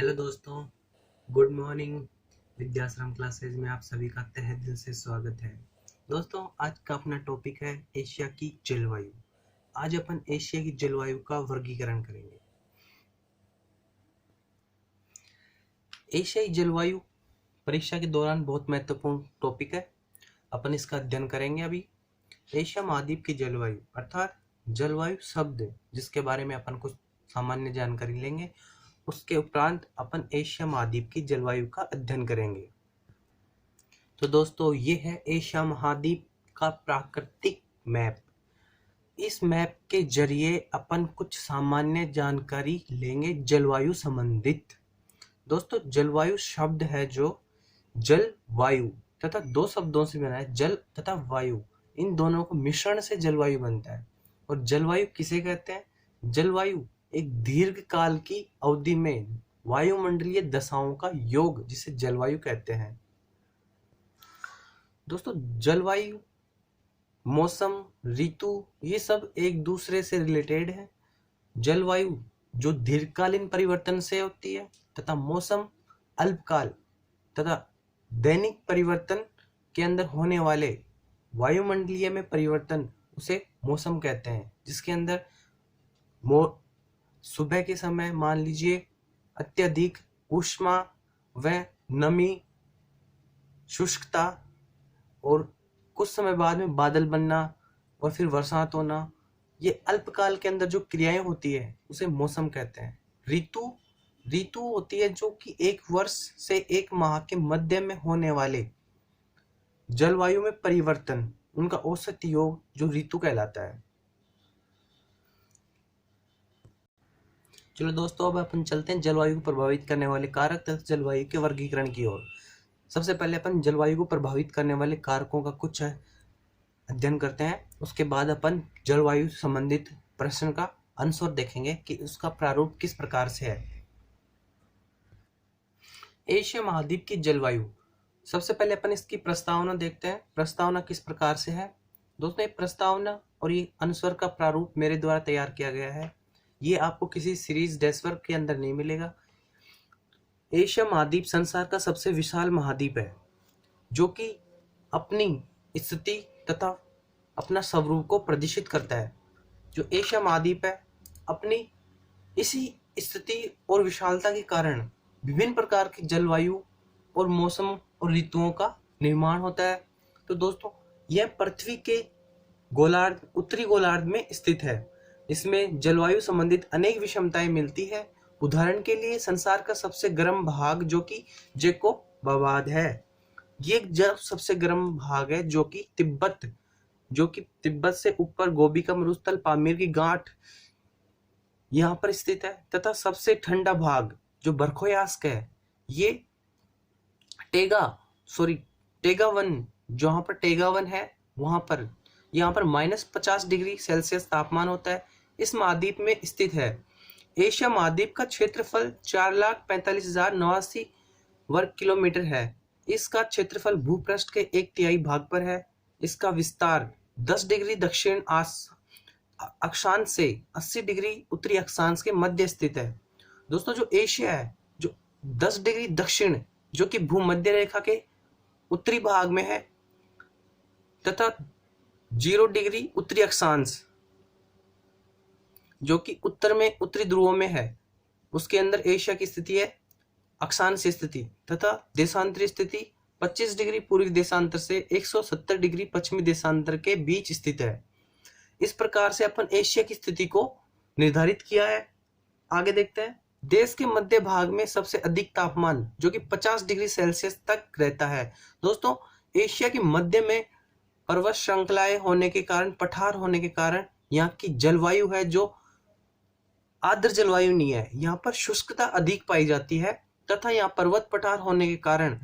Hello दोस्तों, good morning. Vidyashram classes में आप सभी का तहे दिल से स्वागत है। दोस्तों, आज का अपना टॉपिक है एशिया की जलवायु। आज अपन एशिया की जलवायु का वर्गीकरण करेंगे। एशियाई जलवायु परीक्षा के दौरान बहुत महत्वपूर्ण टॉपिक है। अपन इसका अध्ययन करेंगे अभी। एशिया महाद्वीप की जलवायु अर्थात जलवायु शब्द जिसके बारे में अपन कुछ सामान्य जानकारी लेंगे। उसके उपरांत अपन एशिया महाद्वीप की जलवायु का अध्ययन करेंगे। तो दोस्तों, ये है एशिया महाद्वीप का प्राकृतिक मैप। इस मैप के जरिए अपन कुछ सामान्य जानकारी लेंगे जलवायु संबंधित। दोस्तों, जलवायु शब्द है जो जल वायु तथा दो शब्दों से बना है। जल तथा वायु, इन दोनों को मिश्रण से जलवायु बनता है। और जलवायु किसे कहते हैं? जलवायु एक दीर्घ काल की अवधि में वायुमंडलीय दशाओं का योग, जिसे जलवायु कहते हैं। दोस्तों, जलवायु, मौसम, ऋतु ये सब एक दूसरे से रिलेटेड है। जलवायु जो दीर्घकालीन परिवर्तन से होती है तथा मौसम अल्पकाल तथा दैनिक परिवर्तन के अंदर होने वाले वायुमंडलीय में परिवर्तन, उसे मौसम कहते हैं। जिसके अंदर सुबह के समय मान लीजिए अत्यधिक ऊष्मा व नमी, शुष्कता, और कुछ समय बाद में बादल बनना और फिर बरसात होना, ये अल्पकाल के अंदर जो क्रियाएं होती है उसे मौसम कहते हैं। ऋतु होती है जो कि एक वर्ष से एक माह के मध्य में होने वाले जलवायु में परिवर्तन, उनका औसत योग जो ऋतु कहलाता है। चलो दोस्तों, अब अपन चलते हैं जलवायु को प्रभावित करने वाले कारक तथा जलवायु के वर्गीकरण की ओर। सबसे पहले अपन जलवायु को प्रभावित करने वाले कारकों का कुछ अध्ययन करते हैं। उसके बाद अपन जलवायु संबंधित प्रश्न का आंसर देखेंगे कि उसका प्रारूप किस प्रकार से है। एशिया महाद्वीप की जलवायु, सबसे पहले अपन इसकी प्रस्तावना देखते हैं। प्रस्तावना किस प्रकार से है? दोस्तों, ये प्रस्तावना और ये आंसर का प्रारूप मेरे द्वारा तैयार किया गया है। ये आपको किसी सीरीज डेस्क के अंदर नहीं मिलेगा। एशिया महाद्वीप संसार का सबसे विशाल महाद्वीप है जो कि अपनी स्थिति तथा अपना स्वरूप को प्रदर्शित करता है। जो एशिया महाद्वीप है, अपनी इसी स्थिति और विशालता के कारण विभिन्न प्रकार की जलवायु और मौसम और ऋतुओं का निर्माण होता है। तो दोस्तों, यह पृथ्वी के गोलार्ध, उत्तरी गोलार्ध में स्थित है। इसमें जलवायु संबंधित अनेक विषमताएं मिलती है। उदाहरण के लिए संसार का सबसे गर्म भाग जो कि जैकोबाबाद है, ये जब सबसे गर्म भाग है जो कि तिब्बत से ऊपर गोबी का मरुस्थल पामीर की गांठ यहाँ पर स्थित है। तथा सबसे ठंडा भाग जो बर्खोयास्क है, ये टेगा वन, जहाँ पर टेगा वन है वहां पर, यहाँ पर -50 डिग्री सेल्सियस तापमान होता है। इस महाद्वीप में स्थित है। एशिया महाद्वीप का क्षेत्रफल 4,45,089 वर्ग किलोमीटर है। इसका क्षेत्रफल भूपृष्ठ के 1/3 भाग पर है। इसका विस्तार 10 डिग्री दक्षिण अक्षांश से 80 डिग्री उत्तरी अक्षांश के मध्य स्थित है। दोस्तों, जो एशिया है, जो 10 डिग्री दक्षिण जो कि भूमध्य रेखा के उत्तरी भाग में है तथा 0 डिग्री उत्तरी अक्षांश जो कि उत्तरी ध्रुवों में है, उसके अंदर एशिया की स्थिति है अक्षांश स्थिति। तथा देशांतरी स्थिति 25 डिग्री पूर्वी देशांतर से 170 डिग्री पश्चिमी देशांतर के बीच स्थित है। इस प्रकार से अपन एशिया की स्थिति को निर्धारित किया है। आगे देखते हैं। देश के मध्य भाग में सबसे अधिक तापमान जो कि 50 डिग्री सेल्सियस तक रहता है। दोस्तों, एशिया के मध्य में पर्वत श्रृंखलाएं होने के कारण, पठार होने के कारण यहाँ की जलवायु है जो आर्द्र जलवायु नहीं है। यहाँ पर शुष्कता अधिक पाई जाती है तथा यहाँ पर्वत पठार होने के कारण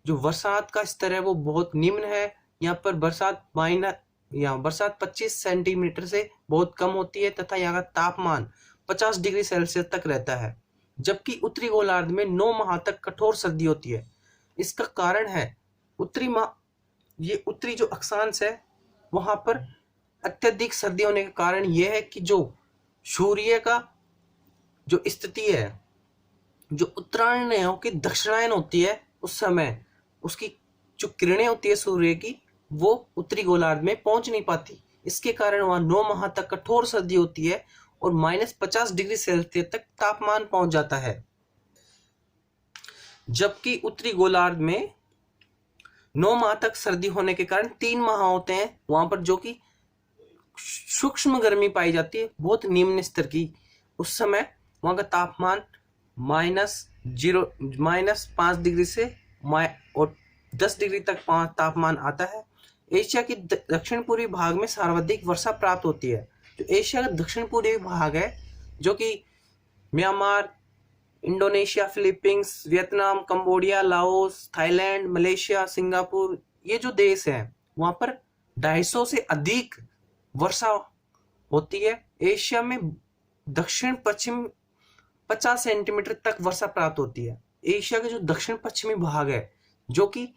जो बरसात का स्तर है वो बहुत निम्न है। यहाँ पर बरसात 25 सेंटीमीटर से बहुत कम होती है तथा यहाँ का तापमान 50 डिग्री सेल्सियस तक रहता है। जबकि उत्तरी गोलार्ध में 9 माह तक कठोर सर्दी होती है। इसका कारण है उत्तरी जो अक्षांश है वहां पर अत्यधिक सर्दी होने के कारण यह है कि जो सूर्य का जो स्थिति है जो उत्तरायण की दक्षिणायन होती है उस समय उसकी जो किरणें होती है सूर्य की वो उत्तरी गोलार्ध में पहुंच नहीं पाती। इसके कारण वहां 9 माह तक कठोर सर्दी होती है और -50 डिग्री सेल्सियस तक तापमान पहुंच जाता है। जबकि उत्तरी गोलार्ध में 9 माह तक सर्दी होने के कारण 3 माह होते हैं वहां पर जो कि सूक्ष्म गर्मी पाई जाती है, बहुत निम्न स्तर की। उस समय वहां का तापमान -5 डिग्री से और 10 डिग्री तक तापमान आता है। एशिया की दक्षिण पूर्वी भाग में सर्वाधिक वर्षा प्राप्त होती है। जो एशिया का दक्षिण पूर्वी भाग है जो कि Myanmar, Indonesia, Philippines, Vietnam, Cambodia, Laos, Thailand, Malaysia, Singapore, ये जो देश हैं वहां पर 250 से अधिक वर्षा होती है। एशिया में दक्षिण पश्चिम 50 सेंटीमीटर तक वर्षा प्राप्त होती है। एशिया के जो दक्षिण पश्चिमी भाग है जो कि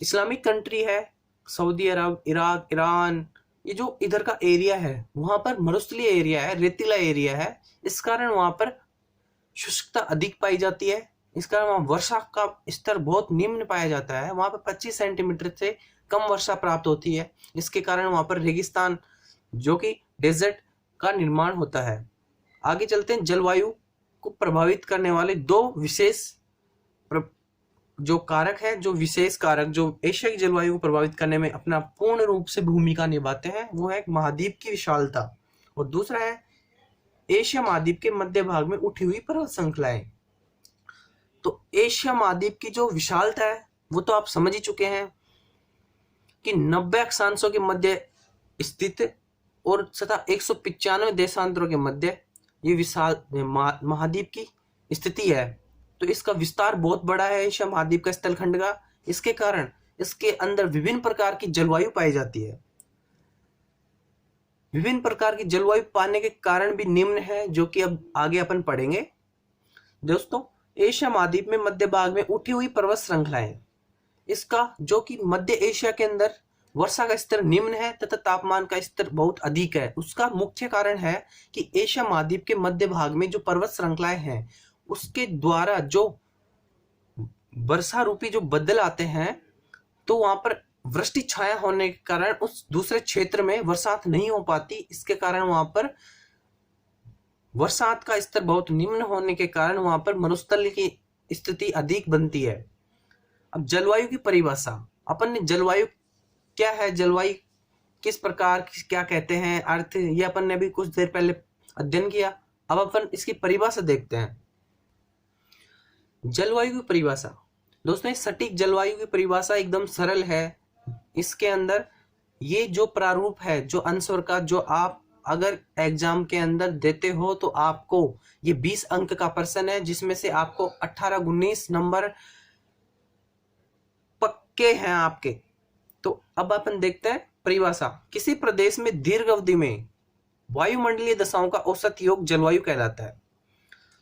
इस्लामिक कंट्री है, सऊदी अरब, इराक, ईरान, ये जो इधर का एरिया है वहां पर मरुस्थलीय एरिया है, रेतीला एरिया है। इस कारण वहां पर शुष्कता अधिक पाई जाती है। इस कारण वहां वर्षा का स्तर बहुत निम्न पाया जाता है। वहां पर 25 सेंटीमीटर से कम वर्षा प्राप्त होती है। इसके कारण वहां पर रेगिस्तान जो कि डेजर्ट का निर्माण होता है। आगे चलते हैं। जलवायु को प्रभावित करने वाले दो विशेष जो कारक है, जो विशेष कारक जो एशिया की जलवायु को प्रभावित करने में अपना पूर्ण रूप से भूमिका निभाते हैं, वो है महाद्वीप की विशालता और दूसरा है एशिया महाद्वीप के मध्य भाग में उठी हुई पर्वत श्रृंखलाएं। तो एशिया महाद्वीप की जो विशालता है वो तो आप समझ ही चुके हैं कि 90 अक्षांशों के मध्य स्थित और तथा 195 देशांतरों के मध्य ये विशाल महाद्वीप की स्थिति है। तो इसका विस्तार बहुत बड़ा है एशिया महाद्वीप का स्थलखंड का। इसके कारण इसके अंदर विभिन्न प्रकार की जलवायु पाई जाती है। विभिन्न प्रकार की जलवायु पाने के कारण भी निम्न है जो कि अब आगे अपन पढ़ेंगे। दोस्तों, एशिया महाद्वीप में मध्य भाग में उठी हुई पर्वत श्रृंखलाएं, इसका जो कि मध्य एशिया के अंदर वर्षा का स्तर निम्न है तथा तापमान का स्तर बहुत अधिक है। उसका मुख्य कारण है कि एशिया महाद्वीप के मध्य भाग में जो पर्वत श्रृंखलाएं हैं उसके द्वारा जो वर्षा रूपी जो बदल आते हैं तो वहां पर वृष्टि छाया होने के कारण उस दूसरे क्षेत्र में बरसात नहीं हो पाती। इसके कारण वहां पर बरसात का स्तर बहुत निम्न होने के कारण वहां पर मरुस्थल की स्थिति अधिक बनती है। अब जलवायु की परिभाषा, अपन ने जलवायु क्या है, जलवायु किस प्रकार क्या कहते हैं, अर्थ, ये अपन ने भी कुछ देर पहले अध्ययन किया। अब अपन इसकी परिभाषा देखते हैं। जलवायु की परिभाषा, दोस्तों सटीक जलवायु की परिभाषा एकदम सरल है। इसके अंदर ये जो प्रारूप है, जो आंसर का जो आप अगर एग्जाम के अंदर देते हो तो आपको ये 20 अंक का प्रश्न है जिसमें से आपको 18-19 नंबर पक्के हैं आपके। तो अब अपन देखते हैं परिभाषा। किसी प्रदेश में दीर्घ अवधि में वायुमंडलीय दशाओं का औसत योग जलवायु कहलाता है।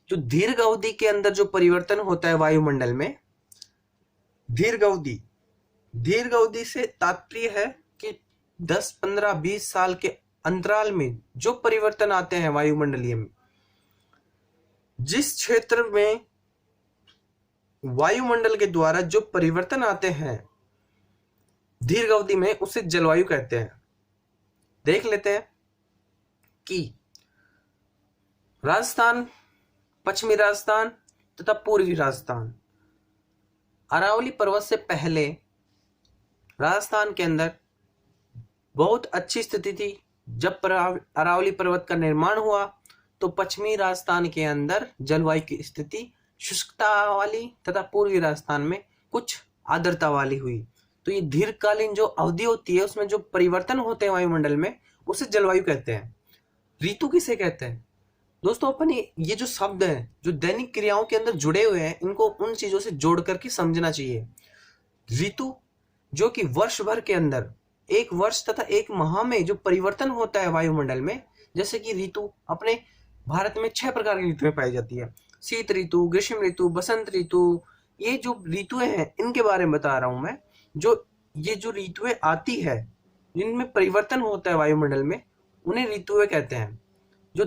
जो दीर्घ अवधि के अंदर जो परिवर्तन होता है वायुमंडल में, दीर्घ अवधि से तात्पर्य है कि 10, 15, 20 साल के अंतराल में जो परिवर्तन आते हैं वायुमंडलीय में, जिस क्षेत्र में वायुमंडल के द्वारा जो परिवर्तन आते हैं दीर्घ अवधि में, उसे जलवायु कहते हैं। देख लेते हैं कि राजस्थान, पश्चिमी राजस्थान तथा पूर्वी राजस्थान, अरावली पर्वत से पहले राजस्थान के अंदर बहुत अच्छी स्थिति थी। जब अरावली पर्वत का निर्माण हुआ तो पश्चिमी राजस्थान के अंदर जलवायु की स्थिति शुष्कता वाली तथा पूर्वी राजस्थान में कुछ आर्द्रता वाली हुई। तो ये दीर्घकालीन जो अवधि होती है उसमें जो परिवर्तन होते हैं वायुमंडल में, उसे जलवायु कहते हैं। ऋतु किसे कहते हैं? दोस्तों, अपन ये जो शब्द है जो दैनिक क्रियाओं के अंदर जुड़े हुए हैं, इनको उन चीजों से जोड़ करके समझना चाहिए। ऋतु जो कि वर्ष भर के अंदर एक वर्ष तथा एक माह में जो परिवर्तन होता है वायुमंडल में, जैसे कि ऋतु अपने भारत में 6 प्रकार की ऋतुएं पाई जाती है। शीत ऋतु, ग्रीष्म ऋतु, बसंत ऋतु, ये जो ऋतुएं हैं इनके बारे में बता रहा हूं मैं। जो ये जो ऋतुएं आती है जिनमें परिवर्तन होता है वायुमंडल में, उन्हें ऋतुएं कहते हैं। जो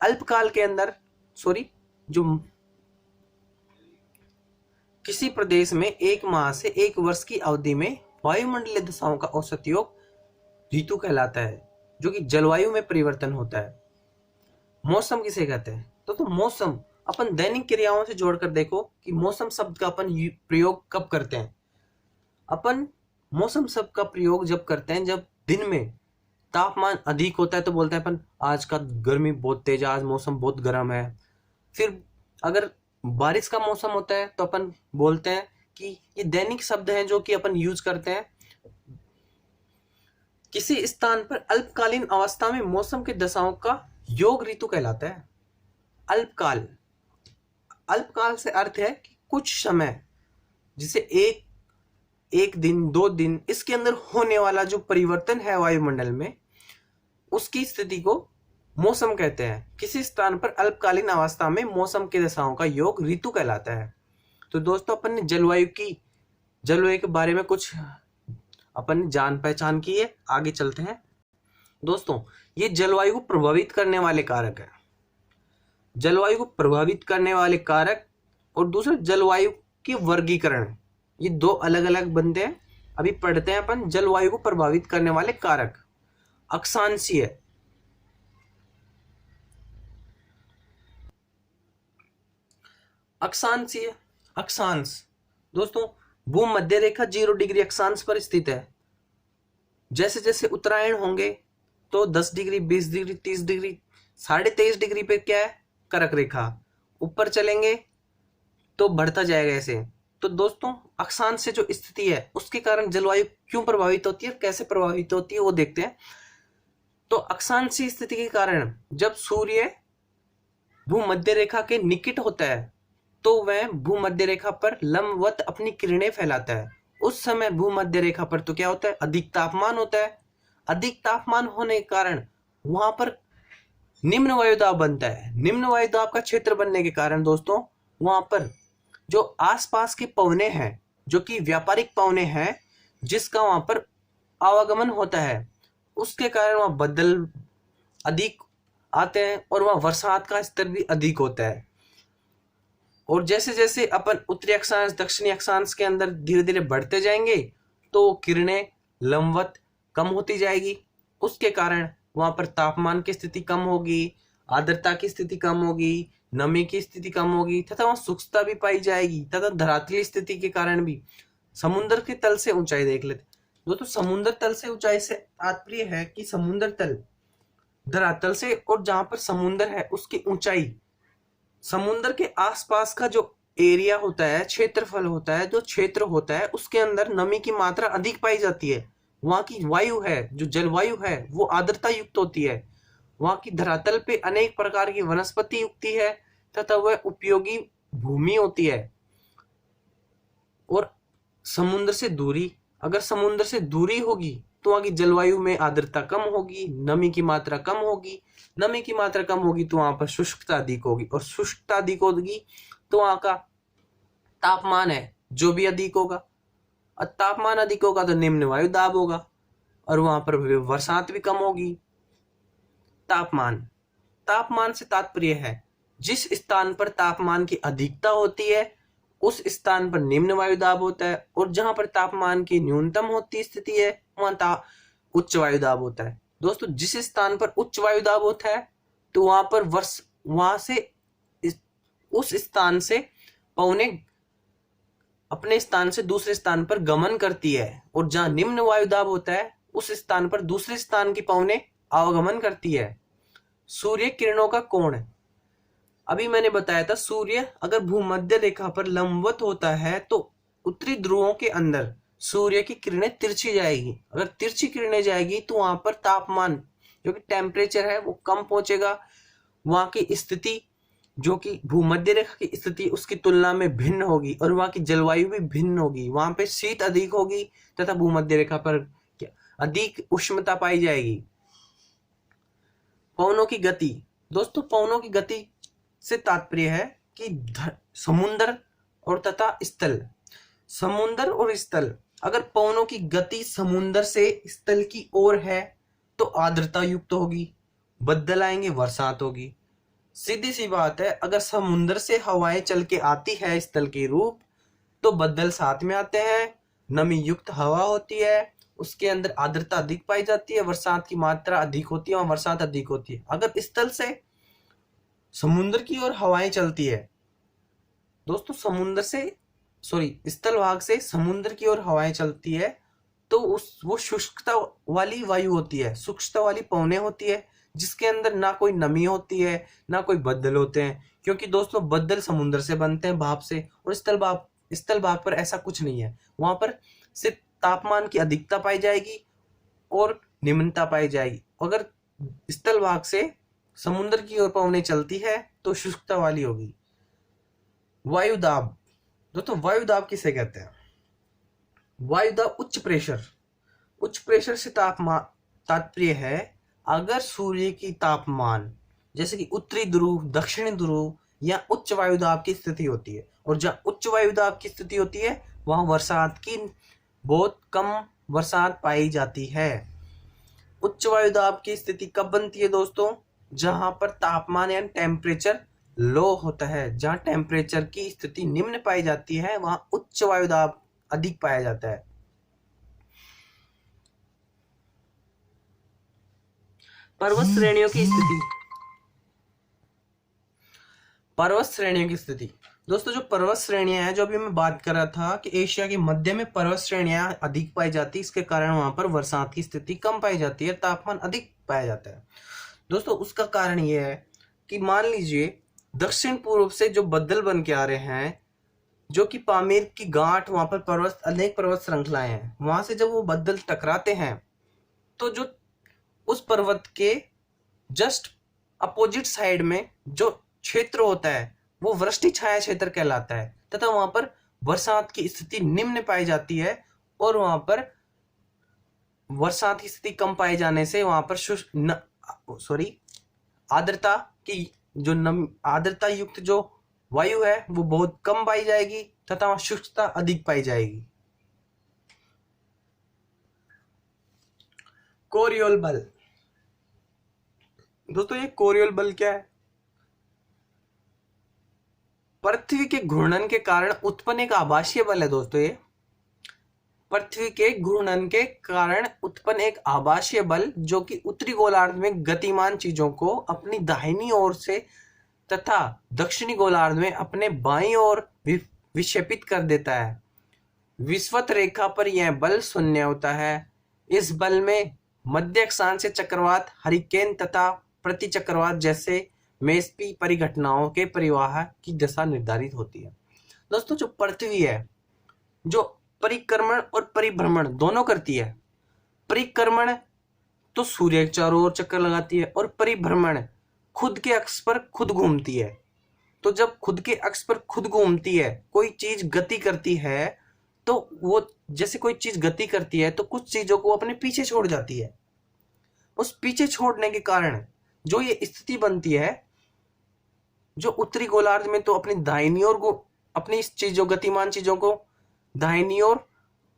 अल्पकाल के अंदर जो किसी प्रदेश में 1 माह से 1 वर्ष की अवधि में वायुमंडलीय दशाओं का औसत योग ऋतु कहलाता है, जो कि जलवायु में परिवर्तन होता है। मौसम किसे कहते हैं? तो मौसम अपन दैनिक क्रियाओं से जोड़कर देखो कि मौसम शब्द का अपन प्रयोग कब करते हैं। अपन मौसम शब्द का प्रयोग जब करते हैं जब दिन में तापमान अधिक होता है तो बोलते हैं अपन आज का गर्मी बहुत तेज है, आज मौसम बहुत गर्म है। फिर अगर बारिश का मौसम होता है तो अपन बोलते हैं कि ये दैनिक शब्द हैं जो कि अपन यूज करते हैं। किसी स्थान पर अल्पकालीन अवस्था में मौसम के दशाओं का योग ऋतु कहलाता है। अल्पकाल, अल्पकाल से अर्थ है कि कुछ समय, जिसे एक दिन 2 दिन इसके अंदर होने वाला जो परिवर्तन है वायुमंडल में, उसकी स्थिति को मौसम कहते हैं। किसी स्थान पर अल्पकालीन अवस्था में मौसम के दशाओं का योग ऋतु कहलाता है। तो दोस्तों अपन ने जलवायु के बारे में कुछ अपन ने जान पहचान की है। आगे चलते हैं दोस्तों। ये जलवायु को प्रभावित करने वाले कारक है। जलवायु को प्रभावित करने वाले कारक और दूसरा जलवायु के वर्गीकरण, ये 2 अलग अलग बनते हैं। अभी पढ़ते हैं अपन जलवायु को प्रभावित करने वाले कारक। अक्षांशीय, अक्षांश दोस्तों भूमध्य रेखा 0 डिग्री अक्षांश पर स्थित है। जैसे जैसे उत्तरायण होंगे तो 10 डिग्री, 20 डिग्री, 30 डिग्री, 23.5 डिग्री पे क्या है? कर्क रेखा। ऊपर चलेंगे तो बढ़ता जाएगा ऐसे। तो दोस्तों अक्षांश से जो स्थिति है उसके कारण जलवायु क्यों प्रभावित होती है, कैसे प्रभावित होती है वो देखते हैं। तो अक्षांशीय स्थिति के कारण जब सूर्य भूमध्य रेखा के निकट होता है तो वह भूमध्य रेखा पर लंबवत अपनी किरणें फैलाता है। उस समय भूमध्य रेखा पर तो क्या होता है? अधिक तापमान होता है। अधिक तापमान होने के कारण वहां पर निम्न वायुदाब बनता है। निम्न वायुदाब का क्षेत्र बनने के कारण दोस्तों वहां पर जो आसपास के पवने हैं, जो कि व्यापारिक पवने हैं, जिसका वहां पर आवागमन होता है, उसके कारण वहां बादल अधिक आते हैं और वहां बरसात का स्तर भी अधिक होता है। और जैसे जैसे अपन उत्तरी अक्षांश दक्षिणी अक्षांश के अंदर धीरे धीरे बढ़ते जाएंगे तो किरणें लंबवत कम होती जाएगी। उसके कारण वहां पर तापमान की स्थिति कम होगी, आर्द्रता की स्थिति कम होगी, नमी की स्थिति कम होगी तथा वहां शुष्कता भी पाई जाएगी। तथा धरातलीय स्थिति के कारण भी समुद्र के तल से ऊंचाई देख लेते दोस्तों। समुद्र तल से ऊंचाई से तात्पर्य है कि समुद्र तल धरातल से और जहां पर समुद्र है उसकी ऊंचाई, समुद्र के आसपास का जो एरिया होता है, क्षेत्रफल होता है, जो क्षेत्र होता है, उसके अंदर नमी की मात्रा अधिक पाई जाती है। वहां की वायु है, जो जलवायु है, वो आर्द्रता युक्त होती है। वहां की धरातल पे अनेक प्रकार की वनस्पति युक्ति है तथा वह उपयोगी भूमि होती है। और समुद्र से दूरी, अगर समुद्र से दूरी होगी तो वहां की जलवायु में आर्द्रता कम होगी, नमी की मात्रा कम होगी। नमी की मात्रा कम होगी तो वहां पर शुष्कता अधिक होगी, और शुष्कता अधिक होगी तो वहां का तापमान है जो भी अधिक होगा। और तापमान अधिक होगा तो निम्न वायु दाब होगा और वहां पर बरसात भी कम होगी। तापमान से तात्पर्य है जिस स्थान पर तापमान की अधिकता होती है उस स्थान पर निम्न वायु दाब होता है, और जहां पर तापमान की न्यूनतम होती स्थिति है वहां उच्च वायु दाब होता है। दोस्तों जिस स्थान पर उच्च वायु दाब होता है तो वहां पर वहां से उस स्थान से पवने अपने स्थान से दूसरे स्थान पर गमन करती है, और जहां निम्न वायु दाब होता है उस स्थान पर दूसरे स्थान की पवने आवागमन करती है। सूर्य किरणों का कोण, अभी मैंने बताया था सूर्य अगर भूमध्य रेखा पर लंबवत होता है तो उत्तरी ध्रुवों के अंदर सूर्य की किरणें तिरछी जाएगी। अगर तिरछी किरणें जाएगी तो वहां पर तापमान जो कि टेम्परेचर है वो कम पहुंचेगा। वहां की स्थिति जो कि भूमध्य रेखा की स्थिति उसकी तुलना में भिन्न होगी, और वहां की जलवायु भी भिन्न होगी। वहां पे शीत अधिक होगी तथा भूमध्य रेखा पर अधिक उष्णता पाई जाएगी। पवनों की गति, दोस्तों पवनों की गति से तात्पर्य है कि समुद्र और तथा स्थल, समुद्र और स्थल, अगर पवनों की गति समुद्र से स्थल की ओर है तो आर्द्रता युक्त होगी, बदल आएंगे, बरसात होगी। सीधी सी बात है, अगर समुद्र से हवाएं चल के आती है स्थल के रूप तो बदल साथ में आते हैं, नमी युक्त हवा होती है, उसके अंदर आर्द्रता अधिक पाई जाती है, बरसात की मात्रा अधिक होती है और बरसात अधिक होती है। अगर स्थल से समुद्र की ओर हवाएं चलती है दोस्तों, स्थल भाग से समुद्र की ओर हवाएं चलती है, तो वो शुष्कता वाली वायु होती है, शुष्कता वाली पवनें होती है, जिसके अंदर ना कोई नमी होती है ना कोई बदल होते हैं, क्योंकि दोस्तों बदल समुद्र से बनते हैं, भाप से, और स्थल भाग पर ऐसा कुछ नहीं है। वहां पर सिर्फ तापमान की अधिकता पाई जाएगी और निम्नता पाई जाएगी। अगर स्थल भाग से समुद्र की ओर पवनें चलती है तो शुष्कता वाली होगी। वायुदाब दोस्तों, वायुदाब किसे कहते हैं? वायुदाब उच्च प्रेशर से तात्पर्य है अगर सूर्य की तापमान जैसे कि उत्तरी ध्रुव, दक्षिणी ध्रुव या उच्च वायुदाब की स्थिति होती है, और जहाँ उच्च वायुदाब की स्थिति होती है वहां बरसात की बहुत कम बरसात पाई जाती है। उच्च वायुदाब की स्थिति कब बनती है दोस्तों? जहां पर तापमान यानी टेम्परेचर लो होता है, जहां टेम्परेचर की स्थिति निम्न पाई जाती है वहां उच्च वायुदाब अधिक पाया जाता है। पर्वत श्रेणियों की स्थिति। पर्वत श्रेणियों की स्थिति दोस्तों, जो पर्वत श्रेणियां हैं, जो अभी मैं बात कर रहा था कि एशिया के मध्य में पर्वत श्रेणियां अधिक पाई जाती है, इसके कारण वहां पर बरसात की स्थिति कम पाई जाती है, तापमान अधिक पाया जाता है। दोस्तों उसका कारण यह है कि मान लीजिए दक्षिण पूर्व से जो बदल बन के आ रहे हैं, जो कि पामीर की गांठ, वहां पर अनेक पर्वत श्रृंखलाएं हैं, वहां से जब वो बदल टकराते हैं तो जो उस पर्वत के जस्ट अपोजिट साइड में जो क्षेत्र होता है वो वृष्टि छाया क्षेत्र कहलाता है, तथा वहां पर बरसात की स्थिति निम्न पाई जाती है, और वहां पर बरसात की स्थिति कम पाए जाने से वहां पर आर्द्रता की आर्द्रता युक्त जो वायु है वो बहुत कम पाई जाएगी, तथा वहां शुष्कता अधिक पाई जाएगी। कोरियोल बल दोस्तों, ये कोरियोल बल क्या है? पृथ्वी के घूर्णन के कारण उत्पन्न एक आभासीय बल है दोस्तों। ये पृथ्वी के घूर्णन के कारण उत्पन्न एक आभासीय बल, जो कि उत्तरी गोलार्ध में गतिमान चीजों को अपनी दाहिनी ओर से तथा दक्षिणी गोलार्ध में अपने बाईं ओर विक्षेपित कर देता है। विषुवत रेखा पर यह बल शून्य होता है। इस बल में मध्य अक्षांश से चक्रवात, हरिकेन तथा प्रति चक्रवात जैसे मेस्पी परिघटनाओं के परिवाह की दिशा निर्धारित होती है। दोस्तों जो पृथ्वी है, जो परिक्रमण और परिभ्रमण दोनों करती है। परिक्रमण तो सूर्य के चारों ओर चक्कर लगाती है, और परिभ्रमण खुद के अक्ष पर खुद घूमती है। तो जब खुद के अक्ष पर खुद घूमती है, कोई चीज गति करती है, तो वो जैसे कोई चीज गति करती है तो कुछ चीजों को अपने पीछे छोड़ जाती है। उस पीछे छोड़ने के कारण जो ये स्थिति बनती है, जो उत्तरी गोलार्ध में तो अपनी दाहिनी ओर को अपनी इस चीजों गतिमान चीजों को दाहिनी ओर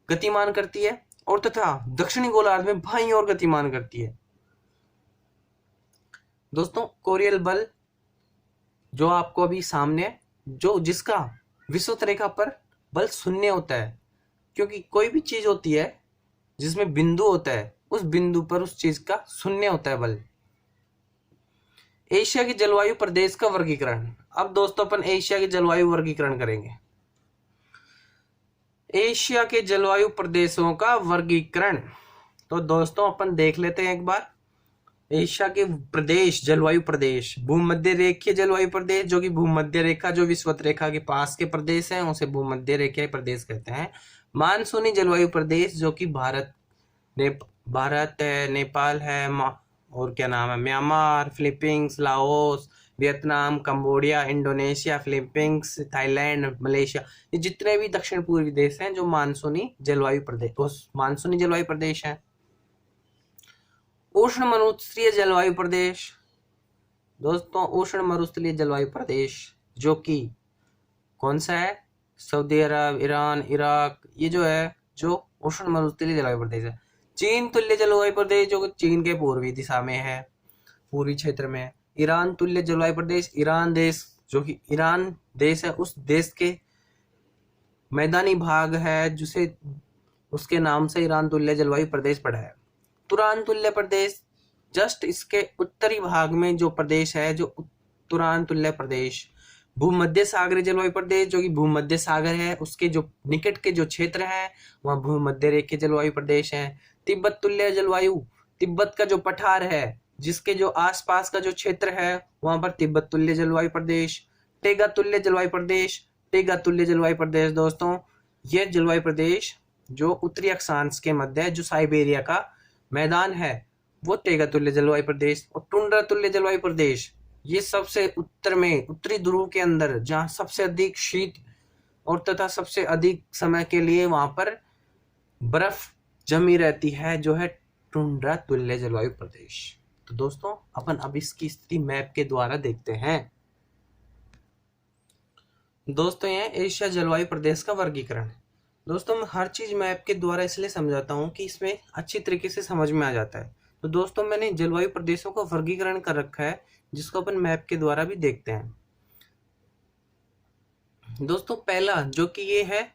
गतिमान करती है, और तथा दक्षिणी गोलार्ध में बाईं ओर गतिमान करती है। दोस्तों कोरियल बल जो आपको अभी सामने, जो जिसका विषुवत रेखा पर बल शून्य होता है, क्योंकि कोई भी चीज होती है जिसमें बिंदु होता है, उस बिंदु पर उस चीज का शून्य होता है बल। एशिया के जलवायु प्रदेश का वर्गीकरण। अब दोस्तों अपन एशिया के जलवायु वर्गीकरण करेंगे। एशिया के जलवायु प्रदेशों का वर्गीकरण। तो दोस्तों अपन देख लेते हैं एक बार एशिया के प्रदेश, जलवायु प्रदेश। भूमध्य रेखीय जलवायु प्रदेश, जो कि भूमध्य रेखा जो विषुवत रेखा के पास के प्रदेश हैं उसे भूमध्य रेखीय प्रदेश कहते हैं। मानसूनी जलवायु प्रदेश, जो कि भारत है, नेपाल है, और क्या नाम है, Myanmar, Philippines, Laos, Vietnam, Cambodia, Indonesia, Philippines, Thailand, Malaysia, ये जितने भी दक्षिण पूर्वी देश हैं जो मानसूनी जलवायु प्रदेश हैं। उष्ण मरुस्थलीय जलवायु प्रदेश। दोस्तों उष्ण मरुस्थलीय जलवायु प्रदेश जो कि कौन सा है? सऊदी अरब, ईरान, इराक, ये जो है जो उष्ण मरुस्थलीय जलवायु प्रदेश है। चीन तुल्य जलवायु प्रदेश, जो चीन के पूर्वी दिशा में है, पूर्वी क्षेत्र में। ईरान तुल्य जलवायु प्रदेश, ईरान देश, जो कि ईरान देश है, उस देश के मैदानी भाग है जिसे उसके नाम से ईरान तुल्य जलवायु प्रदेश पड़ा है। तुरान तुल्य प्रदेश जस्ट इसके उत्तरी भाग में जो प्रदेश है, जो तुरान तुल्य प्रदेश, भूमध्य सागरीय जलवायु प्रदेश जो कि भूमध्य सागर है उसके जो निकट के जो क्षेत्र है वहाँ भूमध्य रेखीय जलवायु प्रदेश है। तिब्बत तुल्य जलवायु, तिब्बत का जो पठार है जिसके जो आसपास का जो क्षेत्र है वहां पर तिब्बत तुल्य जलवायु प्रदेश। टेगा तुल्य जलवायु प्रदेश, टेगा तुल्य जलवायु प्रदेश दोस्तों ये जलवायु प्रदेश जो उत्तरी अक्षांश के मध्य जो साइबेरिया का मैदान है वो टेगा तुल्य जलवायु प्रदेश। और टुंड्रा तुल्य जलवायु प्रदेश ये सबसे उत्तर में उत्तरी ध्रुव के अंदर जहाँ सबसे अधिक शीत और तथा सबसे अधिक समय के लिए वहां पर बर्फ जमी रहती है जो है टुंड्रा तुल्य जलवायु प्रदेश। तो दोस्तों अपन अब इसकी स्थिति मैप के द्वारा देखते हैं। दोस्तों यह एशिया जलवायु प्रदेश का वर्गीकरण है। दोस्तों मैं हर चीज मैप के द्वारा इसलिए समझाता हूँ कि इसमें अच्छी तरीके से समझ में आ जाता है। तो दोस्तों मैंने जलवायु प्रदेशों का वर्गीकरण कर रखा है जिसको अपन मैप के द्वारा भी देखते हैं। दोस्तों पहला जो कि ये है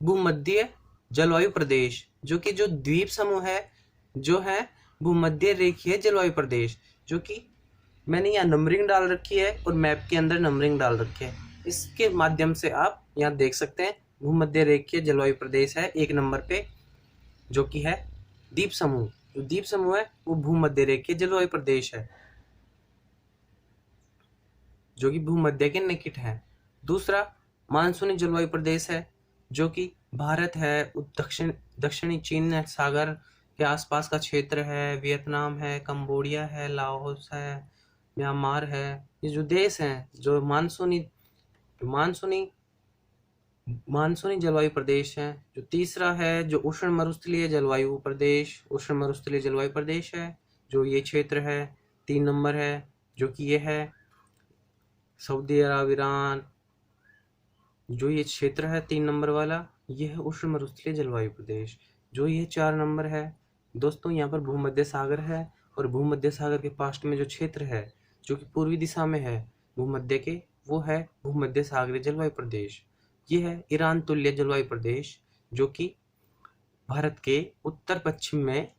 भूमध्य जलवायु प्रदेश जो कि जो द्वीप समूह है जो है भूमध्य रेखीय जलवायु प्रदेश जो कि मैंने यहाँ नंबरिंग डाल रखी है और मैप के अंदर नंबरिंग डाल रखी है। इसके माध्यम से आप यहाँ देख सकते हैं भूमध्य रेखीय जलवायु प्रदेश है 1 नंबर पे जो कि है द्वीप समूह। जो द्वीप समूह है वो भूमध्य रेखीय जलवायु प्रदेश है जो कि भूमध्य के निकट है। दूसरा मानसूनी जलवायु प्रदेश है जो कि भारत है, दक्षिणी चीन सागर के आसपास का क्षेत्र है, वियतनाम है, कंबोडिया है, लाओस है, म्यांमार है। ये जो देश हैं जो मानसूनी जलवायु प्रदेश है। जो तीसरा है जो उष्ण मरुस्थलीय जलवायु प्रदेश है जो ये क्षेत्र है 3 नंबर है जो कि ये है सऊदी अरब, ईरान जो ये क्षेत्र है 3 नंबर वाला ये है उष्ण मरुस्थलीय जलवायु प्रदेश जो ये 4 नंबर है। दोस्तों यहाँ पर भूमध्य सागर है और भूमध्य सागर के पास में जो क्षेत्र है जो कि पूर्वी दिशा में है भूमध्य के वो है भूमध्य सागरीय जलवायु प्रदेश। ये है ईरान तुल्य जलवायु प्रदेश जो कि भारत के उत्तर पश्चिम में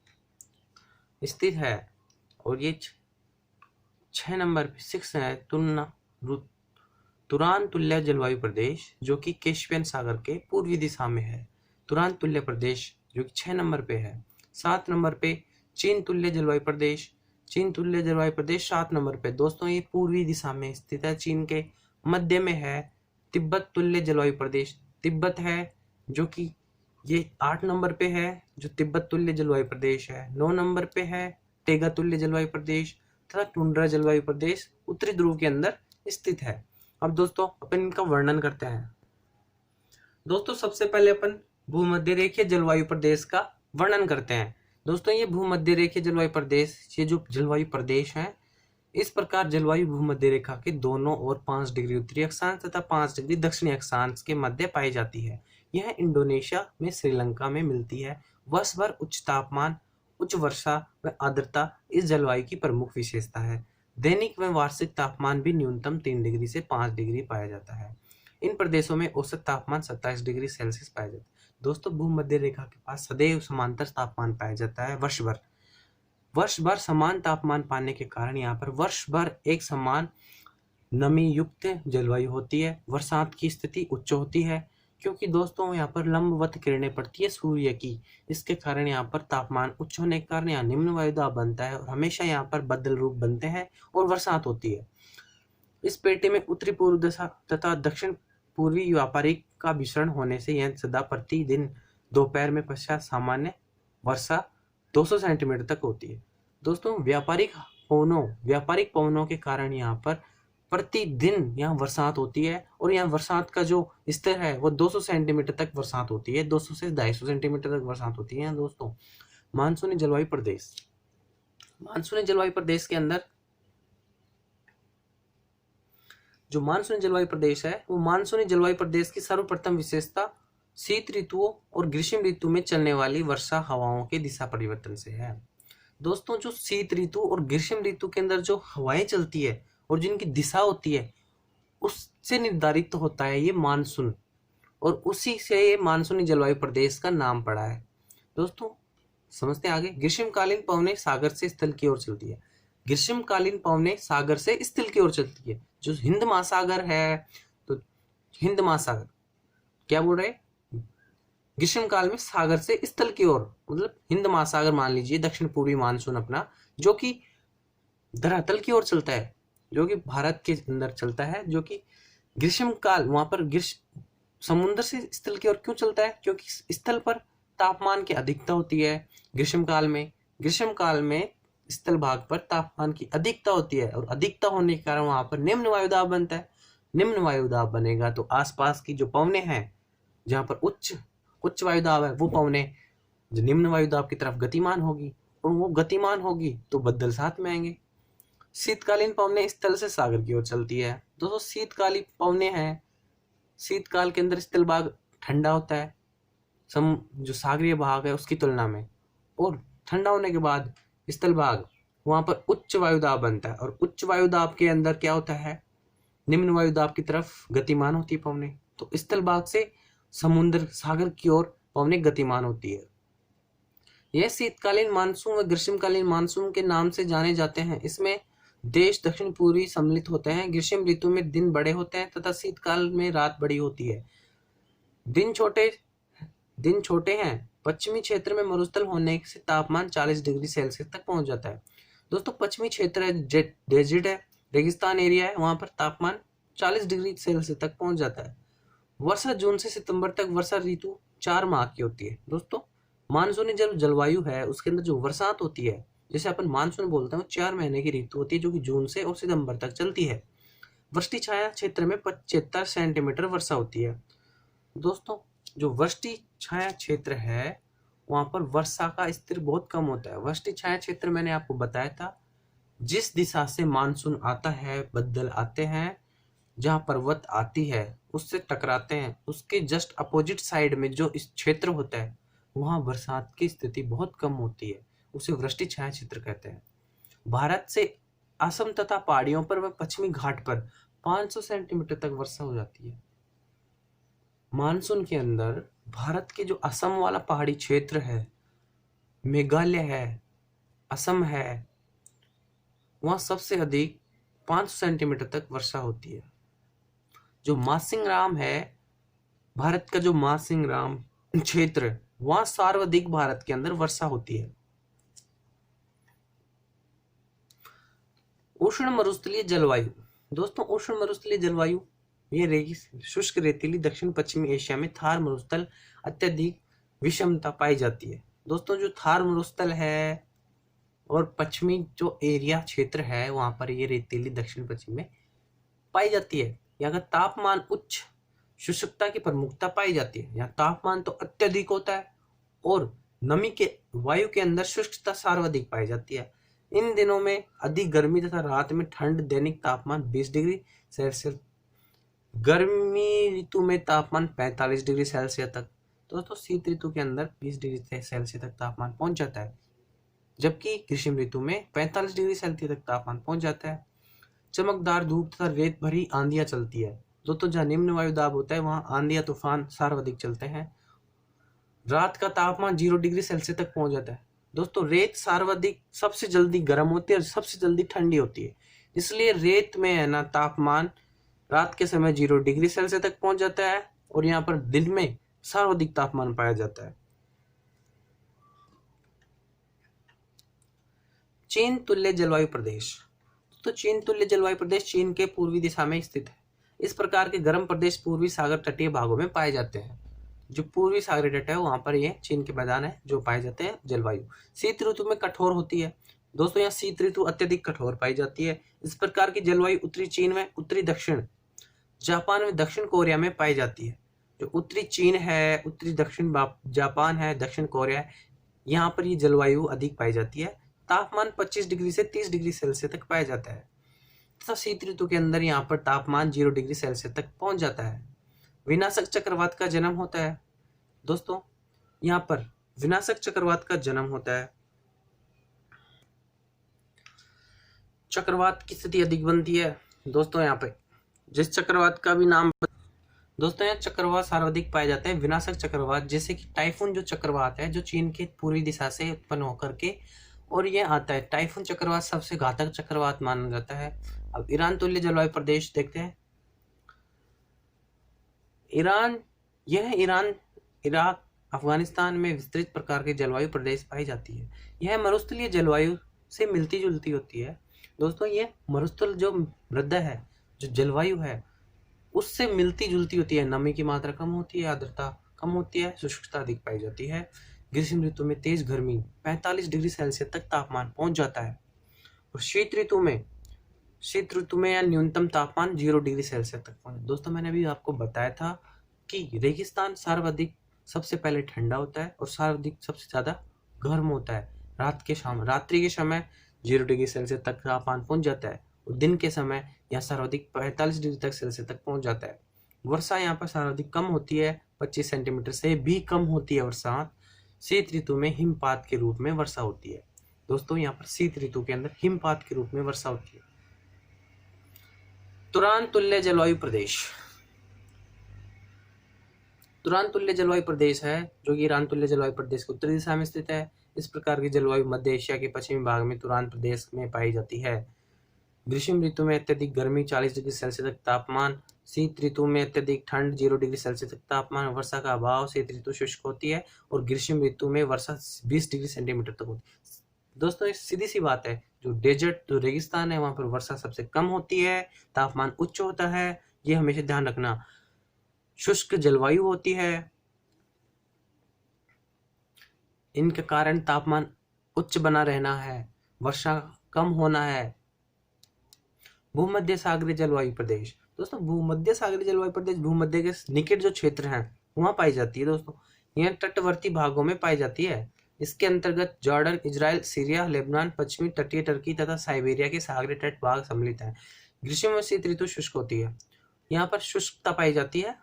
स्थित है और ये 6 नंबर पे 6 है तुरान तुल्य जलवायु प्रदेश जो कि कैस्पियन सागर के पूर्वी दिशा में है। तुरान तुल्य प्रदेश जो कि 6 नंबर पे है। 7 नंबर पे चीन तुल्य जलवायु प्रदेश, चीन तुल्य जलवायु प्रदेश 7 नंबर पे। दोस्तों ये पूर्वी दिशा में स्थित है, चीन के मध्य में है। तिब्बत तुल्य जलवायु प्रदेश तिब्बत है जो कि ये 8 नंबर पे है जो तिब्बत तुल्य जलवायु प्रदेश है। 9 नंबर पे है टेगा तुल्य जलवायु प्रदेश तथा टुंड्रा जलवायु प्रदेश उत्तरी ध्रुव के अंदर स्थित है। अब दोस्तों अपन इनका वर्णन करते हैं। दोस्तों सबसे पहले अपन भूमध्य रेखीय जलवायु प्रदेश का वर्णन करते हैं। दोस्तों ये भूमध्य रेखीय जलवायु प्रदेश ये जो जलवायु प्रदेश है इस प्रकार जलवायु भूमध्य रेखा के दोनों ओर 5 डिग्री उत्तरी अक्षांश तथा 5 डिग्री दक्षिणी अक्षांश के मध्य पाई जाती है। यह इंडोनेशिया में श्रीलंका में मिलती है। वर्ष भर उच्च तापमान, उच्च वर्षा व आर्द्रता इस जलवायु की प्रमुख विशेषता है। दैनिक व वार्षिक तापमान भी न्यूनतम 3 डिग्री से 5 डिग्री पाया जाता है। इन प्रदेशों में औसत तापमान 27 डिग्री सेल्सियस पाया जाता है। दोस्तों भूमध्य रेखा के पास सदैव समांतर तापमान पाया जाता है। वर्ष भर समान तापमान पाने के कारण यहाँ पर वर्ष भर एक समान नमी युक्त जलवायु होती है। बरसात की स्थिति उच्च होती है क्योंकि दोस्तों यहाँ पर लंबवत किरणें पड़ती है सूर्य की। इसके कारण यहाँ पर तापमान उच्च होने के कारण यहाँ निम्न वायुदाब बनता है और हमेशा यहाँ पर बदल रूप बनते हैं और बरसात होती है। इस पेटी में उत्तरी पूर्व दिशा तथा दक्षिण पूर्वी व्यापारिक का मिश्रण होने से यह सदा प्रतिदिन दोपहर में पश्चात सामान्य वर्षा 200 सेंटीमीटर तक होती है। दोस्तों व्यापारिक पवनों के कारण यहाँ पर प्रतिदिन यहाँ बरसात होती है और यहाँ बरसात का जो स्तर है वो 200 सेंटीमीटर तक बरसात होती है। 200 से 250 सेंटीमीटर तक बरसात होती है। दोस्तों मानसूनी जलवायु प्रदेश के अंदर जो मानसूनी जलवायु प्रदेश है वो मानसूनी जलवायु प्रदेश की सर्वप्रथम विशेषता शीत ऋतुओं और ग्रीष्म ऋतु में चलने वाली वर्षा हवाओं के दिशा परिवर्तन से है। दोस्तों जो शीत ऋतु और ग्रीष्म ऋतु के अंदर जो हवाएं चलती है और जिनकी दिशा होती है उससे निर्धारित होता है ये मानसून। और उसी से मानसूनी जलवायु प्रदेश का नाम पड़ा है। दोस्तों समझते हैं आगे। ग्रीष्मकालीन पवनें सागर से स्थल की ओर चलती है। ग्रीष्मकालीन पवनें सागर से स्थल की ओर चलती है। जो हिंद महासागर है, तो हिंद महासागर क्या बोल रहे हैं, ग्रीष्मकाल में सागर से स्थल की ओर, मतलब हिंद महासागर मान लीजिए दक्षिण पूर्वी मानसून अपना, जो कि धरातल की ओर चलता है, जो कि भारत के अंदर चलता है, जो कि ग्रीष्मकाल वहां पर ग्रीष्म समुद्र से स्थल की ओर क्यों चलता है, क्योंकि स्थल पर तापमान की अधिकता होती है ग्रीष्मकाल में। ग्रीष्मकाल में स्थल भाग पर तापमान की अधिकता होती है, और अधिकता होने के कारण वहां पर निम्न वायुदाब बनता है। निम्न वायुदाब बनेगा तो आसपास की जो पवनें हैं, जहां पर उच्च वायुदाब है, वो पवनें जो निम्न वायुदाब की तरफ गतिमान होगी, और वो गतिमान होगी तो बदल साथ में आएंगे। शीतकालीन पवनें स्थल से सागर की ओर चलती है। दोस्तों शीतकालीन पवनें हैं, शीतकाल के अंदर स्थल भाग ठंडा होता है जो सागरीय भाग है उसकी तुलना में, और ठंडा होने के बाद स्थल भाग वहां पर उच्च वायुदाब बनता है, और उच्च वायुदाब के अंदर क्या होता है, निम्न वायुदाब की तरफ गतिमान होती है पवनें। तो स्थल भाग से समुद्र सागर की ओर पवनें गतिमान होती है। यह शीतकालीन मानसून व ग्रीष्मकालीन मानसून के नाम से जाने जाते हैं। इसमें देश दक्षिण पूर्वी सम्मिलित होते हैं। ग्रीष्म ऋतु में दिन बड़े होते हैं तथा शीतकाल में रात बड़ी होती है। दिन छोटे हैं। पश्चिमी क्षेत्र में मरुस्थल होने से तापमान 40 डिग्री सेल्सियस तक पहुंच जाता है। दोस्तों पश्चिमी क्षेत्र है, डेजर्ट है, रेगिस्तान एरिया है, वहां पर तापमान 40 डिग्री सेल्सियस तक पहुंच जाता है। वर्षा जून से सितंबर तक वर्षा ऋतु 4 माह की होती है। दोस्तों मानसूनी जलवायु है उसके अंदर जो बरसात होती है, जैसे अपन मानसून बोलते हैं, वो 4 महीने की ऋतु होती है, जो कि जून से और सितंबर तक चलती है। वृष्टि छाया क्षेत्र में 75 सेंटीमीटर वर्षा होती है। दोस्तों जो वृष्टि छाया क्षेत्र है वहां पर वर्षा का स्तर बहुत कम होता है। वृष्टि छाया क्षेत्र मैंने आपको बताया था, जिस दिशा से मानसून आता है, बदल आते हैं, जहां पर्वत आती है उससे टकराते हैं, उसके जस्ट अपोजिट साइड में जो इस क्षेत्र होता है वहां बरसात की स्थिति बहुत कम होती है, उसे वृष्टि छाया क्षेत्र कहते हैं। भारत से असम तथा पहाड़ियों पर व पश्चिमी घाट पर 500 सेंटीमीटर तक वर्षा हो जाती है। मानसून के अंदर भारत के जो असम वाला पहाड़ी क्षेत्र है, मेघालय है, असम है, वहां सबसे अधिक 500 सेंटीमीटर तक वर्षा होती है। जो मासिंगराम है, भारत का जो मासिंगराम क्षेत्र, वहां सर्वाधिक भारत के अंदर वर्षा होती है। उष्ण मरुस्थलीय जलवायु। दोस्तों उष्ण मरुस्थलीय जलवायु ये शुष्क रेतीली दक्षिण पश्चिमी एशिया में थार मरुस्थल अत्यधिक विषमता पाई जाती है। दोस्तों जो थार मरुस्थल है और पश्चिमी जो एरिया क्षेत्र है वहां पर ये रेतीली दक्षिण पश्चिम में पाई जाती है। यहाँ का तापमान उच्च शुष्कता की प्रमुखता पाई जाती है। यहाँ तापमान तो अत्यधिक होता है और नमी के वायु के अंदर शुष्कता सर्वाधिक पाई जाती है। इन दिनों में अधिक गर्मी तथा रात में ठंड, दैनिक तापमान 20 डिग्री सेल्सियस, गर्मी ऋतु में तापमान 45 डिग्री सेल्सियस तक। दोस्तों शीत ऋतु के अंदर 20 डिग्री सेल्सियस तक तापमान पहुंच जाता है, जबकि ग्रीष्म ऋतु में 45 डिग्री सेल्सियस तक तापमान पहुंच जाता है। चमकदार धूप तथा रेत भरी आंधियां चलती है। दोस्तों जहाँ निम्न वायुदाब होता है वहां आंधियां तूफान सर्वाधिक चलते हैं। रात का तापमान 0 डिग्री सेल्सियस तक पहुंच जाता है। दोस्तों रेत सर्वाधिक सबसे जल्दी गर्म होती है और सबसे जल्दी ठंडी होती है, इसलिए रेत में है ना तापमान रात के समय 0 डिग्री सेल्सियस तक पहुंच जाता है और यहाँ पर दिन में सर्वाधिक तापमान पाया जाता है। चीन तुल्य जलवायु प्रदेश। तो चीन तुल्य जलवायु प्रदेश चीन के पूर्वी दिशा में स्थित है। इस प्रकार के गर्म प्रदेश पूर्वी सागर तटीय भागों में पाए जाते हैं। जो पूर्वी सागरीय तट है वहां पर ये चीन के मैदान है जो पाए जाते हैं। जलवायु शीत ऋतु में कठोर होती है। दोस्तों यहाँ शीत ऋतु अत्यधिक कठोर पाई जाती है। इस प्रकार की जलवायु उत्तरी चीन में, उत्तरी दक्षिण जापान में, दक्षिण कोरिया में पाई जाती है। जो उत्तरी चीन है, उत्तरी दक्षिण जापान है, दक्षिण कोरिया है, यहाँ पर ये जलवायु अधिक पाई जाती है। तापमान 25 डिग्री से 30 डिग्री सेल्सियस तक पाया जाता है तथा शीत ऋतु के अंदर यहाँ पर तापमान 0 डिग्री सेल्सियस तक पहुंच जाता है। विनाशक चक्रवात का जन्म होता है। दोस्तों यहाँ पर विनाशक चक्रवात का जन्म होता है। चक्रवात की स्थिति अधिक बनती है। दोस्तों यहाँ पे जिस चक्रवात का भी नाम दोस्तों यहाँ चक्रवात सर्वाधिक पाए जाते हैं, विनाशक चक्रवात जैसे कि टाइफून जो चक्रवात है जो चीन के पूर्वी दिशा से उत्पन्न होकर के और ये आता है। टाइफून चक्रवात सबसे घातक चक्रवात माना जाता है। अब ईरान तुल्य जलवायु प्रदेश देखते हैं। ईरान इराक अफगानिस्तान में विस्तृत प्रकार के जलवायु प्रदेश पाई जाती है। यह मरुस्थलीय जलवायु से मिलती जुलती होती है। दोस्तों ये मरुस्थल जो मृदा है, जो जलवायु है, उससे मिलती जुलती होती है। नमी की मात्रा कम होती है, आर्द्रता कम होती है, शुष्कता अधिक पाई जाती है। ग्रीष्म ऋतु में तेज गर्मी 45 डिग्री सेल्सियस तक तापमान पहुंच जाता है और शीत ऋतु में या न्यूनतम तापमान 0 डिग्री सेल्सियस तक पहुंच। दोस्तों मैंने अभी आपको बताया था कि रेगिस्तान सर्वाधिक सबसे पहले ठंडा होता है और सर्वाधिक सबसे ज्यादा गर्म होता है। रात्रि के समय 0 डिग्री सेल्सियस तक तापमान पहुंच जाता है और दिन के समय यहाँ सर्वाधिक 45 डिग्री तक सेल्सियस तक पहुंच जाता है। वर्षा यहाँ पर सर्वाधिक कम होती है, 25 सेंटीमीटर से भी कम होती है वर्षा। शीत ऋतु में हिमपात के रूप में वर्षा होती है। दोस्तों यहाँ पर शीत ऋतु के अंदर हिमपात के रूप में वर्षा होती है। तुरान तुल्य जलवायु प्रदेश है जो कि ईरान तुल्य जलवायु प्रदेश के उत्तरी दिशा में स्थित है। इस प्रकार की जलवायु मध्य एशिया के पश्चिमी भाग में तुरान प्रदेश में पाई जाती है। ग्रीष्म ऋतु में अत्यधिक गर्मी 40 डिग्री सेल्सियस तक तापमान, शीत ऋतु में अत्यधिक ठंड 0 डिग्री सेल्सियस तक तापमान, वर्षा का अभाव, शीत ऋतु शुष्क होती है और ग्रीष्म ऋतु में वर्षा 20 डिग्री सेंटीमीटर तक होती है। दोस्तों ये सीधी सी बात है, जो डेजर्ट जो रेगिस्तान है वहां पर वर्षा सबसे कम होती है, तापमान उच्च होता है, ये हमेशा ध्यान रखना। शुष्क जलवायु होती है, इनके कारण तापमान उच्च बना रहना है, वर्षा कम होना है। भूमध्य सागरीय जलवायु प्रदेश। दोस्तों भूमध्य सागरीय जलवायु प्रदेश भूमध्य के निकट जो क्षेत्र हैं वहां पाई जाती है। दोस्तों यह तटवर्ती भागों में पाई जाती है। इसके अंतर्गत जॉर्डन, इजराइल, सीरिया, लेबनान, पश्चिमी तटीय टर्की तथा साइबेरिया के सागरीय तट भाग सम्मिलित है। ग्रीष्म में शीत ऋतु शुष्क होती है। यहाँ पर शुष्कता पाई जाती है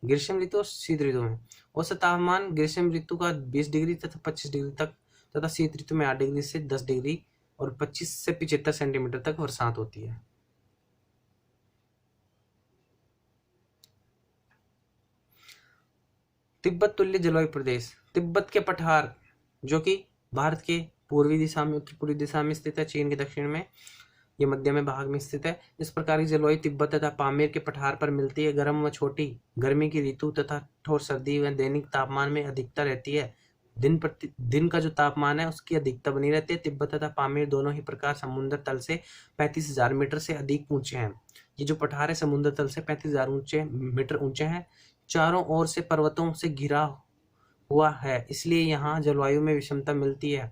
ग्रीष्म ऋतु और शीत ऋतु में। औसत तापमान ग्रीष्म ऋतु का 20 डिग्री तथा 25 डिग्री तक तथा शीत ऋतु में 8 डिग्री से 10 डिग्री और 25 से 75 सेंटीमीटर तक बरसात होती है। तिब्बत तुल्य जलवायु प्रदेश। तिब्बत के पठार जो कि भारत के पूर्वी दिशा में, उत्तर पूर्वी दिशा में स्थित है, चीन के दक्षिण में, ये मध्य में भाग में स्थित है। इस प्रकार की जलवायु तिब्बत तथा पामीर के पठार पर मिलती है। गर्म व छोटी गर्मी की ऋतु तथा कठोर सर्दी व दैनिक तापमान में अधिकता रहती है। दिन का जो तापमान है उसकी अधिकता बनी रहती है। तिब्बत तथा पामीर दोनों ही प्रकार समुद्र तल से 35,000 मीटर से अधिक ऊंचे हैं। ये जो पठार है समुद्र तल से 35,000 मीटर ऊंचे हैं। चारों ओर से पर्वतों से घिरा हुआ है, इसलिए यहाँ जलवायु में विषमता मिलती है।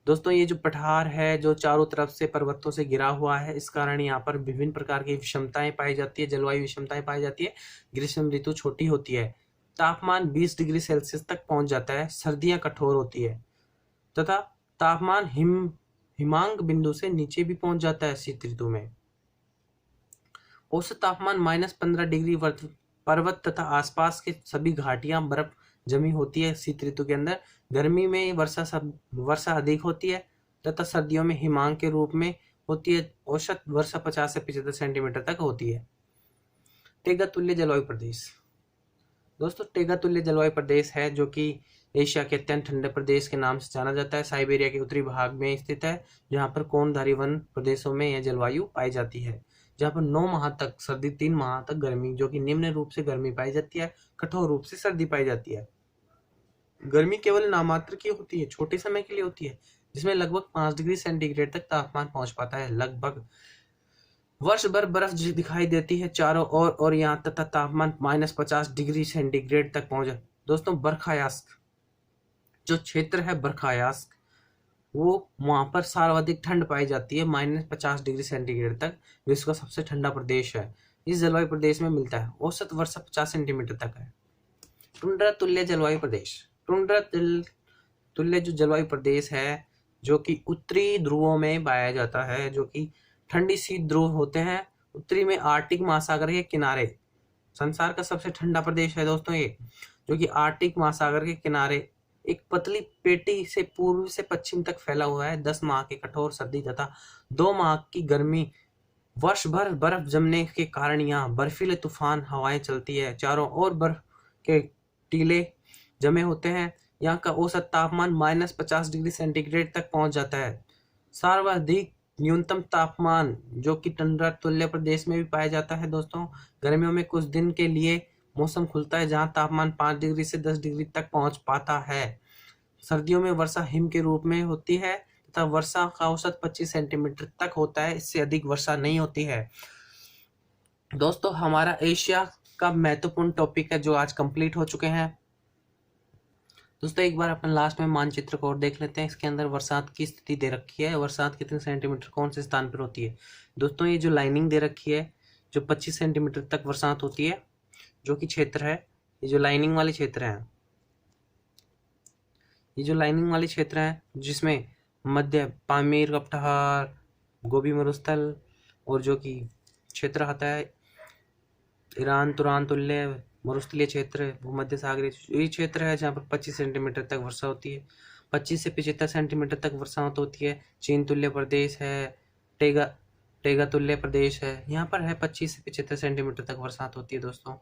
दोस्तों ये जो पठार है जो चारों तरफ से पर्वतों से घिरा हुआ है, इस कारण यहाँ पर विभिन्न प्रकार की विषमताएं पाई जाती है, जलवायु विषमताएं पाई जाती है। ग्रीष्म ऋतु छोटी होती है, तापमान 20 डिग्री सेल्सियस तक पहुंच जाता है। सर्दियां कठोर होती है तथा तापमान हिमांक बिंदु से नीचे भी पहुंच जाता है शीत ऋतु में। औसत तापमान -15 डिग्री पर्वत तथा आसपास के सभी घाटियां बर्फ जमी होती है शीत ऋतु के अंदर। गर्मी में वर्षा अधिक होती है तथा सर्दियों में हिमांक के रूप में होती है। औसत वर्षा 50 से 75 सेंटीमीटर तक होती है। टेगा तुल्य जलवायु प्रदेश। दोस्तों टेगा तुल्य जलवायु प्रदेश है जो कि एशिया के अत्यंत ठंडे प्रदेश के नाम से जाना जाता है। साइबेरिया के उत्तरी भाग में स्थित है, जहाँ पर कोणधारी वन प्रदेशों में यह जलवायु पाई जाती है, जहाँ पर 9 माह तक सर्दी, 3 माह तक गर्मी, जो कि निम्न रूप से गर्मी पाई जाती है, कठोर रूप से सर्दी पाई जाती है। गर्मी केवल नामात्र की होती है, छोटे समय के लिए होती है, जिसमें लगभग 5 डिग्री सेंटीग्रेड तक तापमान पहुंच पाता है। लगभग वर्ष भर बर्फ दिखाई देती है चारों ओर और यहाँ तथा तापमान -50 डिग्री सेंटीग्रेड तक पहुंचा। दोस्तों बरखायास्क जो क्षेत्र है, बरखायास्क, वो वहां पर सर्वाधिक ठंड पाई जाती है, -50 डिग्री सेंटीग्रेड तक। विश्व का सबसे ठंडा प्रदेश है, इस जलवायु प्रदेश में मिलता है। औसत वर्षा 50 सेंटीमीटर तक है। टुंड्रा तुल्य जलवायु प्रदेश। टुंड्रा तुल्य जो जलवायु प्रदेश है जो कि उत्तरी ध्रुवों में पाया जाता है, जो कि ठंडी शीत ध्रुव होते हैं। उत्तरी में आर्कटिक महासागर के किनारे, संसार का सबसे ठंडा प्रदेश है दोस्तों ये, जो कि आर्कटिक महासागर के किनारे एक पतली पेटी से पूर्व से पश्चिम तक फैला हुआ है। 10 माह की कठोर सर्दी तथा 2 माह की गर्मी वर्ष भर बर्फ जमने के कारण यहाँ बर्फीले तूफान हवाएं चलती है, चारों ओर बर्फ के टीले जमे होते हैं। यहाँ का औसत तापमान -50 डिग्री सेंटीग्रेड तक पहुंच जाता है। सर्वाधिक न्यूनतम तापमान जो कि टंड्रा तुल्य प्रदेश में भी पाया जाता है दोस्तों। गर्मियों में कुछ दिन के लिए मौसम खुलता है जहां तापमान 5 डिग्री से 10 डिग्री तक पहुंच पाता है। सर्दियों में वर्षा हिम के रूप में होती है तथा वर्षा का औसत 25 सेंटीमीटर तक होता है, इससे अधिक वर्षा नहीं होती है। दोस्तों हमारा एशिया का महत्वपूर्ण टॉपिक है जो आज कंप्लीट हो चुके हैं। दोस्तों एक बार अपन लास्ट में मानचित्र को और देख लेते हैं। इसके अंदर बरसात की स्थिति दे रखी है, बरसात कितने सेंटीमीटर कौन से स्थान पर होती है। दोस्तों ये जो लाइनिंग दे रखी है जो 25 सेंटीमीटर तक बरसात होती है, जो कि क्षेत्र है, ये जो लाइनिंग वाले क्षेत्र हैं, ये जो लाइनिंग वाले क्षेत्र हैं जिसमें मध्य पामीर, कपटहार, गोबी मरुस्थल और जो कि क्षेत्र आता है ईरान, तुरान तुल्य मरुस्थलीय क्षेत्र, भूमध्य सागरीय, ये क्षेत्र है जहाँ पर 25 सेंटीमीटर तक वर्षा होती है। 25 से 75 सेंटीमीटर तक वर्षा होती है। चीन तुल्य प्रदेश है, टेगा तुल्य प्रदेश है, यहाँ पर है 25 से 75 सेंटीमीटर तक बरसात होती है दोस्तों।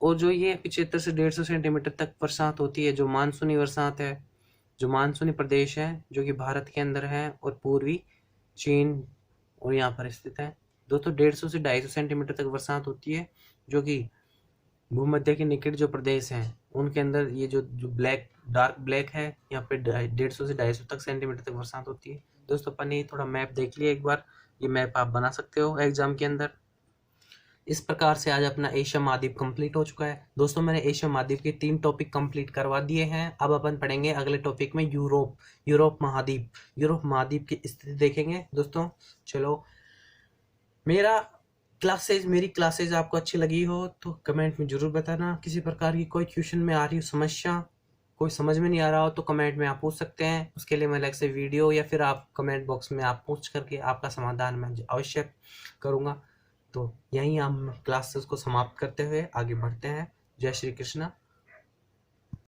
और जो ये 75 से 150 सेंटीमीटर तक बरसात होती है जो मानसूनी बरसात है, जो मानसूनी प्रदेश है जो कि भारत के अंदर है और पूर्वी चीन और यहाँ पर स्थित है। दोस्तों 150 से 250 सेंटीमीटर तक बरसात होती है जो कि भूमध्य के निकट जो प्रदेश हैं उनके अंदर ये जो ब्लैक डार्क ब्लैक है, यहाँ पे 150 से 250 तक सेंटीमीटर तक बरसात होती है। दोस्तों अपन ने थोड़ा मैप देख लिया एक बार, ये मैप आप बना सकते हो एग्जाम के अंदर। इस प्रकार से आज अपना एशिया महाद्वीप कंप्लीट हो चुका है। दोस्तों मैंने एशिया महाद्वीप के 3 टॉपिक कंप्लीट करवा दिए हैं। अब अपन पढ़ेंगे अगले टॉपिक में यूरोप महाद्वीप की स्थिति देखेंगे दोस्तों। चलो मेरी क्लासेज आपको अच्छी लगी हो तो कमेंट में जरूर बताना। किसी प्रकार की कोई क्वेश्चन में आ रही समस्या, कोई समझ में नहीं आ रहा हो तो कमेंट में आप पूछ सकते हैं। उसके लिए मैं अलग से वीडियो या फिर आप कमेंट बॉक्स में आप पूछ करके आपका समाधान मैं अवश्य करूँगा। तो यहीं हम क्लासेस को समाप्त करते हुए आगे बढ़ते हैं। जय श्री कृष्णा।